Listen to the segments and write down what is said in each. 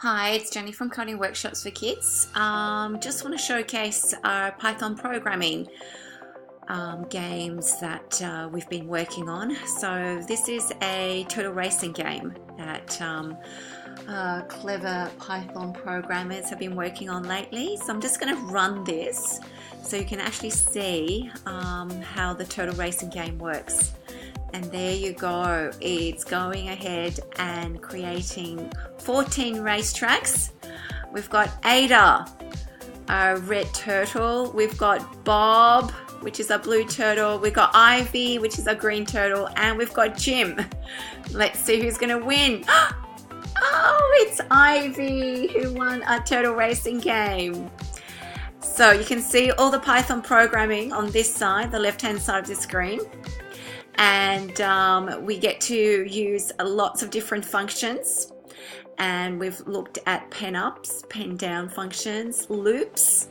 Hi, it's Jenny from Coding Workshops for Kids. Just want to showcase our Python programming games that we've been working on. So this is a turtle racing game that clever Python programmers have been working on lately. So I'm just going to run this so you can actually see how the turtle racing game works. And there you go, it's going ahead and creating 14 racetracks. We've got Ada, a red turtle. We've got Bob, which is a blue turtle. We've got Ivy, which is a green turtle. And we've got Jim. Let's see who's going to win. Oh, it's Ivy who won a turtle racing game. So you can see all the Python programming on this side, the left-hand side of the screen. And we get to use lots of different functions, and we've looked at pen ups, pen down functions, loops.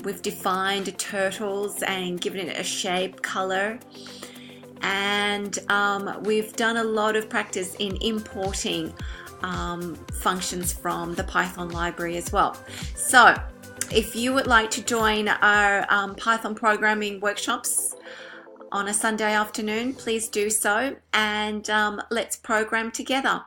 We've defined turtles and given it a shape, color, and we've done a lot of practice in importing functions from the Python library as well. So if you would like to join our Python programming workshops on a Sunday afternoon, please do so, and let's program together.